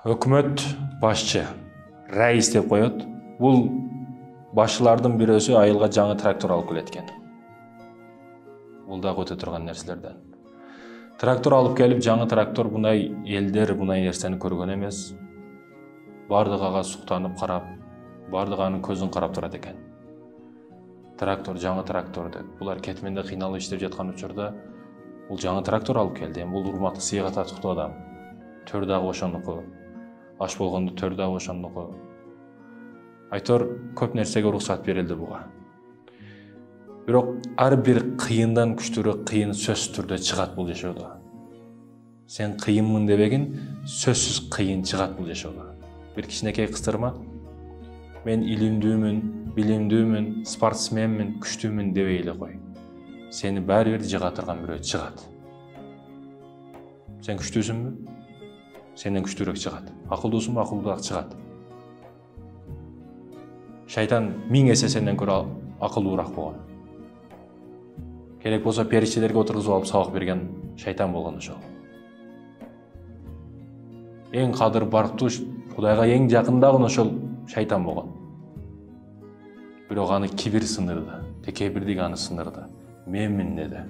Өкмөт башчы, рәис деп коет. Бул башчылардын бирөөсү айылга жаңы трактор алып келеткен. Бул да өтө турган нерселерден. Трактор алып келип, жаңы трактор мындай элдер мындай нерсени көргөн эмес. Бардыгы ага суктанып карап, бардыгы анын көзүн карап турат экен. Трактор, жаңы трактор деп. Булар кетменде кыйналып иштеп жаткан учурда бул жаңы трактор алып келди. Бул урматтуу сыйга татыктуу адам. Төр дагы ошондуку. Аш болгондо төр дагы ошондуку. Айтор көп нерсеге уруксат берилди буга. Бирок ар бир кыйындан күчтүүрөөк кыйын сөзсүз түрдө чыгат бул жашоодо. Сен кыйынмын дебегин, сөзсүз кыйын чыгат бул жашоодо. Бир кичинекей кыстырма. Мен илимдүүмүн, билимдүүмүн, спортсменмин, күчтүүмүн дебей эле кой. Сени баары бир жыга турган бирөө чыгат. Сен күчтүүсүңбү? Сенден күчтүүрөөк чыгат. Акылдуусуңбу? Акылдуураак чыгат. Шайтан 1000 эсе сенден көрө акылдуураак болгон. Керек болсо периштелерге отургузуп алып сабак берген шайтан болгон ошол. Эң кадыр барктуу, Кудайга эң жакындагы ошол шайтан болгон. Бирок аны кибир сындырды, текебирдик аны сындырды. Менмин деди.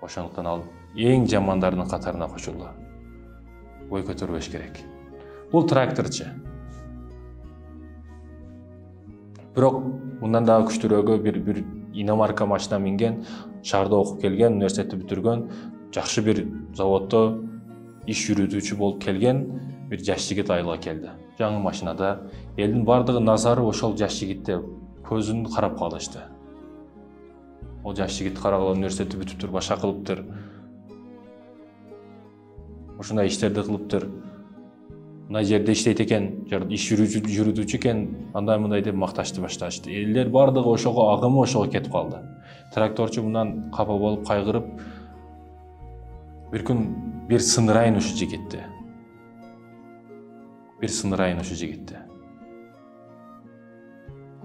Ошондуктан ал эң жамандардын катарына кошулду. Бой көтөрбөш керек. Бул тракторчу. Бирок мындан дагы күчтүүрөөгө бир иномарка машина минген, шаарда окуп келген, университетти бүтүргөн, жакшы бир заводдо иш жүргүзүүчү болуп келген бир жаш жигит айылга келди. Жаңы машинада элдин бардыгы назары ошол жаш жигитте, көзүн карап калышты. Ол жаш жигит карагыла университетти бүтүптүр, башка кылыптыр. Ушундай иштерди кылыптыр. Мына жерде иштейт экен, иш жүргүзүүчү экен, андай мындай деп макташты башташты. Элдер бардыгы ошого агымы ошого кетип калды. Тракторчу мындан капа болуп кайгырып, бир күн бир сындырайын ушу жигитти. Бир сындырайын ушу жигитти.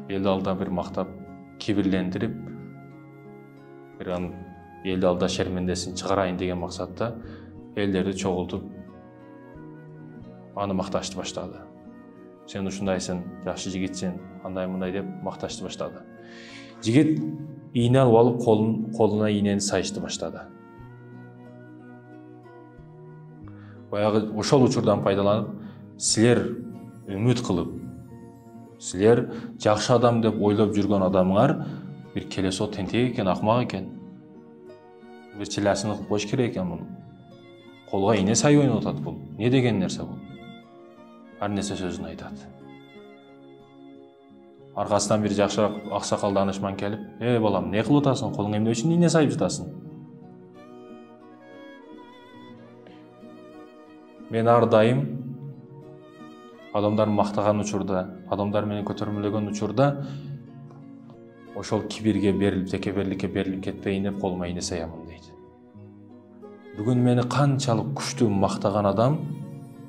Элди алдында бир мактап, кибирлендирип, бир элди алдында шермендесин чыгарайын деген максатта элдерди чогултуп аны макташты баштады. Сен ушундайсың, жакшы жигитсиң, андай мындай деп макташты баштады. Жигит ийне алып алып колунаийнени сайышты баштады. Баягы ошол учурдан пайдаланып, силер үмүт кылып, силер жакшы адам деп ойлоп жүргөн адамыңар бир келесо тентек экен, акмак экен. Бир челясын кылып коюш керек экен муну. Колго ийне сай ойноп атат бул. Не деген нерсе бул? Ар нерсе сөзүн айтат. Аркасынан бир жакшыраак аксакал данышман келип, балам, не кылып атасың? Колуң эмне үчүн ийне сайып жатасың? Мен ар дайым адамдар мактаган учурда, адамдар мени көтөрмөлөгөн учурда ошол кибирге берилип, текеберликке берилип кетпейин деп колума ийне саямын дейт. Бүгүн мени канчалык күчтүү мактаган адам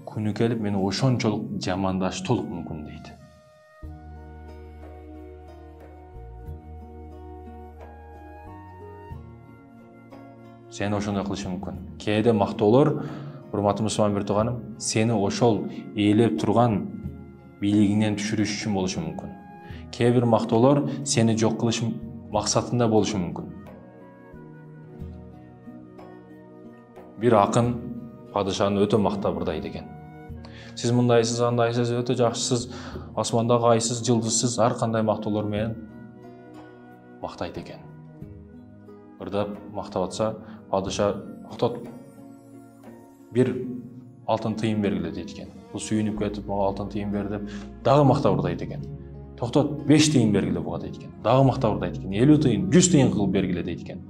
күнү келип мени ошончолук жамандаштуулук мүмкүн дейт. Сени ошондой кылышы мүмкүн. Кээде мактоолор, урматтуу мусулман бир тууганым, сени ошол ээлеп турган бийлигиңнен түшүрүш үчүн болушу мүмкүн. Кээ бир мактоолор сени жок кылыш максатында болушу мүмкүн. Бир акын падышаны өтө мактап ырдайт экен. Сиз мындайсыз, андайсыз, өтө жакшысыз, асмандагы айсыз, жылдызсыз, ар кандай мактоолор менен мактайт экен. Ырдап мактап атса, падыша токтот, бир алтын тыйын бергиле дейт экен. Бул сүйүнүп кетип, мага алтын тыйын бер деп, дагы мактап ырдайт экен. Токтот, 5 тыйын бергиле буга дейт экен. Дагы мактап ырдайт экен. 50 тыйын, 100 тыйын кылып бергиле дейт экен.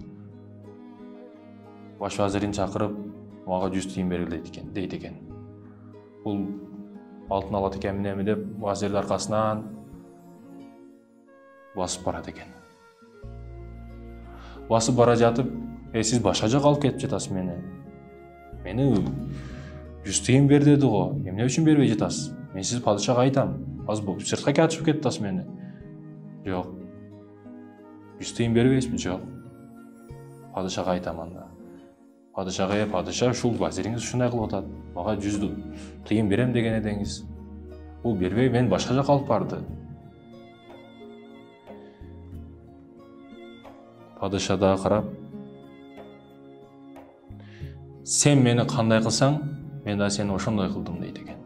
Баш вазирин чакырып, мага 100 тыйын бергиле дейт экен. Бул алтын алат экен эмне деп, вазирдин аркасынан басып барат экен. Басып бара жатып, сиз башка жака алып кетип жатасыз мени. Мени 100 тыйын бер деди го. Эмне үчүн бербей жатасыз? Мен сиз падышага айтам. Азыр сыртка катышып кетип атасыз мени. Жок. 100 тыйын бербейсизби? Жок. Падышага айтам анда. Падышага: падыша, ушул вазириңиз ушундай кылып атат. Мага 100 тыйын берем деген эдеңиз. Бул бербей мен башка жака алып барды. Падыша да карап: сен мени кандай кылсаң, мен да сени ошондой кылдым дейт экен.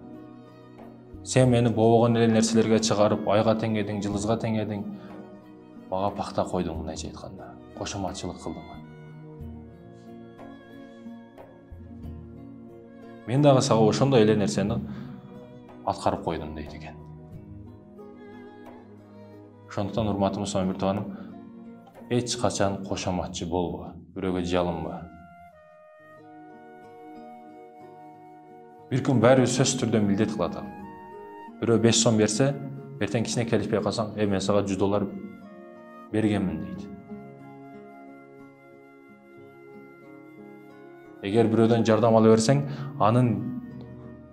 Сен мени бообогон эле нерселерге чыгарып, айга теңедиң, жылдызга теңедиң, мага пакта койдуң, мындайча айтканда. Кошоматчылык кылдың. Мен дагы сага ошондой эле нерсени аткарып койдум дейт экен. Ошондуктан урматтуу мусулман биртуганым, эч качан кошоматчы болбо, бирөөгө жалынба. Bir күн баарыбыз сөзсүз түрдө милдет кылат. Бирөө 5 сом берсе, эртең кичине келишпей калсаң, мен сага $100 бергенмин дейт. Эгер бирөөдөн жардам ала берсең, анын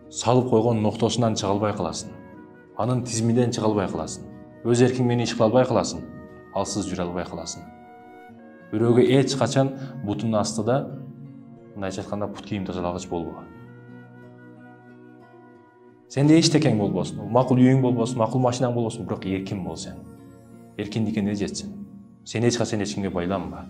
салып койгон ноктосунан чыга албай каласың. Анын тизиминен чыга албай каласың. Өз эркиң менен иш кыла албай каласың. Алсыз жүрө албай каласың. Бирөөгө эч качан бутунун астыда, мындайча айтканда, пут кийим тазалагыч болбо. Сенде эчтекең болбосун, макул үйүң болбосун, макул машинаң болбосун, бирок эркин бол сен. Эркиндикке жетсин. Сен эч качан эч кимге байланба.